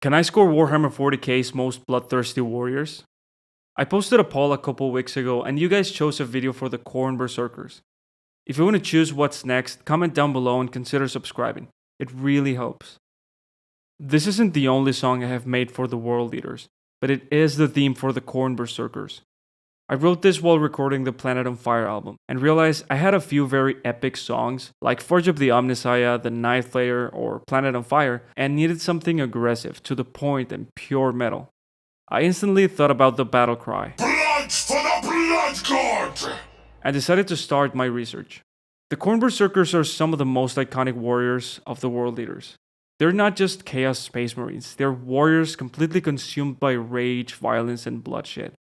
Can I score Warhammer 40K's most bloodthirsty warriors? I posted a poll a couple weeks ago and you guys chose a video for the Khorne Berserkers. If you want to choose what's next, comment down below and consider subscribing. It really helps. This isn't the only song I have made for the World Eaters, but it is the theme for the Khorne Berserkers. I wrote this while recording the Planet on Fire album, and realized I had a few very epic songs, like Forge of the Omnissiah, The Night Slayer, or Planet on Fire, and needed something aggressive, to the point, and pure metal. I instantly thought about the battle cry. Blood for the Blood God! And decided to start my research. The Khorne Berserkers are some of the most iconic warriors of the World Eaters. They're not just Chaos Space Marines, they're warriors completely consumed by rage, violence, and bloodshed.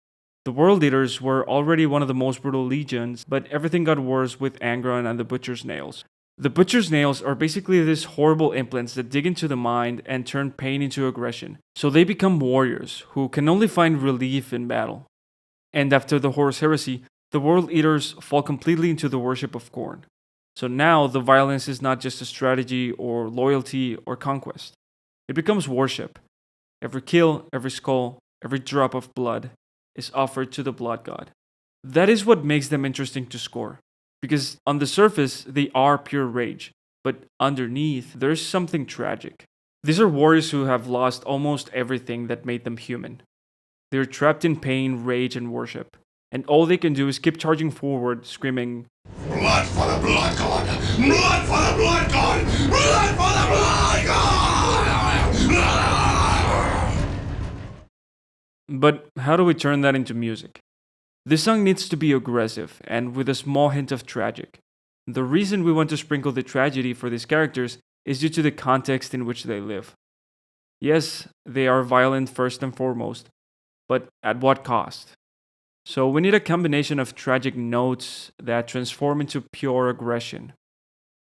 The World Eaters were already one of the most brutal legions, but everything got worse with Angron and the Butcher's Nails. The Butcher's Nails are basically these horrible implants that dig into the mind and turn pain into aggression, so they become warriors who can only find relief in battle. And after the Horus Heresy, the World Eaters fall completely into the worship of Khorne. So now the violence is not just a strategy or loyalty or conquest. It becomes worship. Every kill, every skull, every drop of blood is offered to the Blood God. That is what makes them interesting to score, because on the surface they are pure rage, but underneath there's something tragic. These are warriors who have lost almost everything that made them human. They're trapped in pain, rage, and worship, and all they can do is keep charging forward, screaming, "Blood for the Blood God! Blood for the Blood God! Blood for the Blood God!" But how do we turn that into music? This song needs to be aggressive and with a small hint of tragic. The reason we want to sprinkle the tragedy for these characters is due to the context in which they live. Yes, they are violent first and foremost, but at what cost? So we need a combination of tragic notes that transform into pure aggression.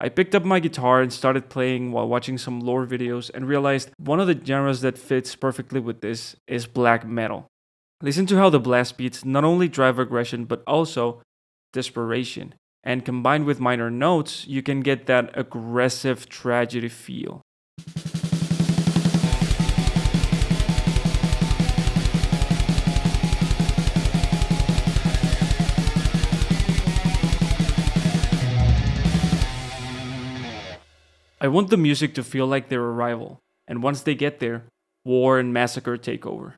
I picked up my guitar and started playing while watching some lore videos and realized one of the genres that fits perfectly with this is black metal. Listen to how the blast beats not only drive aggression but also desperation. And combined with minor notes, you can get that aggressive tragedy feel. I want the music to feel like their arrival, and once they get there, war and massacre take over.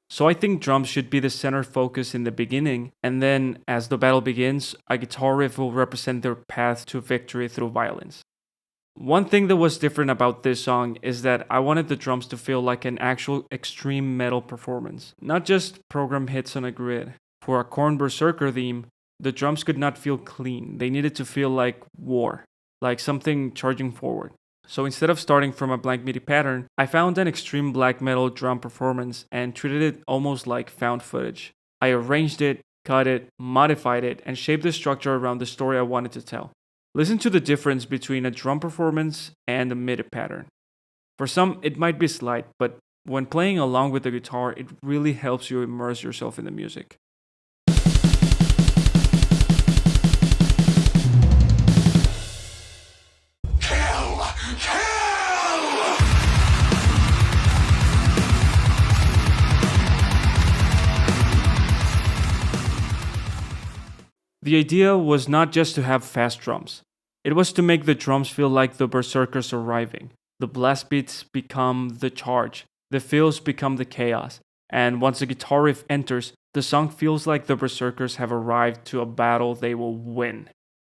So I think drums should be the center focus in the beginning, and then, as the battle begins, a guitar riff will represent their path to victory through violence. One thing that was different about this song is that I wanted the drums to feel like an actual extreme metal performance, not just program hits on a grid. For a Khorne Berserker theme, the drums could not feel clean, they needed to feel like war, like something charging forward. So instead of starting from a blank MIDI pattern, I found an extreme black metal drum performance and treated it almost like found footage. I arranged it, cut it, modified it, and shaped the structure around the story I wanted to tell. Listen to the difference between a drum performance and a MIDI pattern. For some, it might be slight, but when playing along with the guitar, it really helps you immerse yourself in the music. The idea was not just to have fast drums. It was to make the drums feel like the Berserkers arriving. The blast beats become the charge, the fills become the chaos, and once the guitar riff enters, the song feels like the Berserkers have arrived to a battle they will win.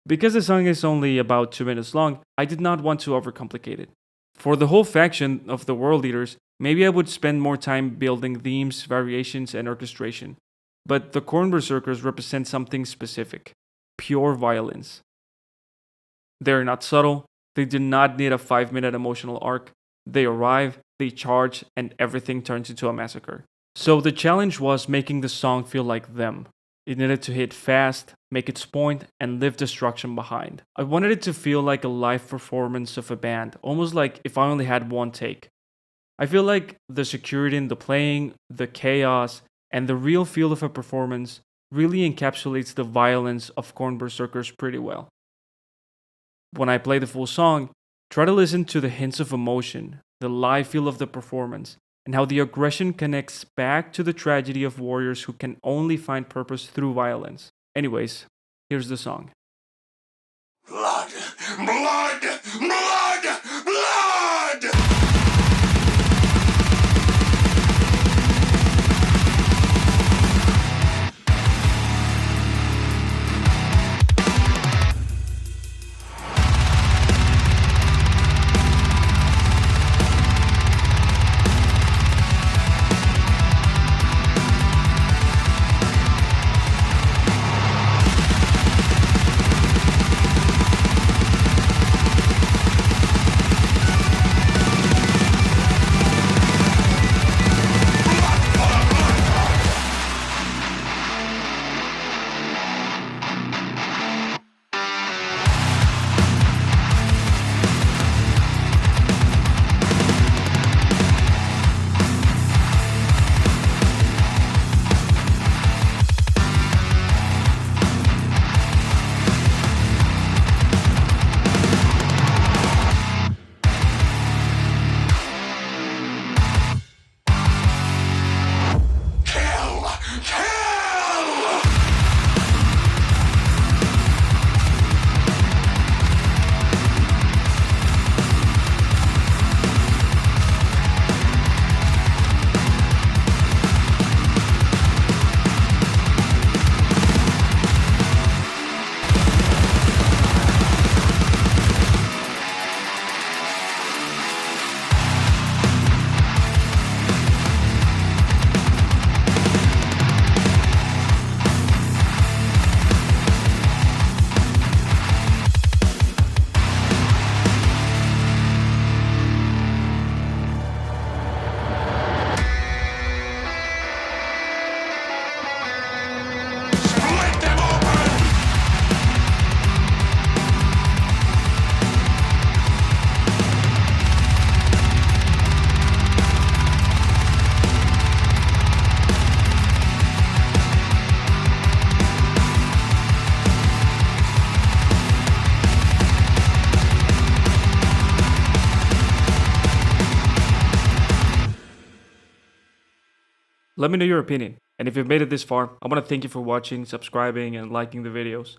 Because the song is only about 2 minutes long, I did not want to overcomplicate it. For the whole faction of the World Eaters, maybe I would spend more time building themes, variations, and orchestration. But the Khorne Berserkers represent something specific: pure violence. They're not subtle, they do not need a 5-minute emotional arc. They arrive, they charge, and everything turns into a massacre. So the challenge was making the song feel like them. It needed to hit fast, make its point, and leave destruction behind. I wanted it to feel like a live performance of a band, almost like if I only had one take. I feel like the security in the playing, the chaos, and the real feel of a performance really encapsulates the violence of Khorne Berserkers pretty well. When I play the full song, try to listen to the hints of emotion, the live feel of the performance, and how the aggression connects back to the tragedy of warriors who can only find purpose through violence. Anyways, here's the song. Blood! Blood! Blood! Blood! Let me know your opinion. And if you've made it this far, I want to thank you for watching, subscribing, and liking the videos.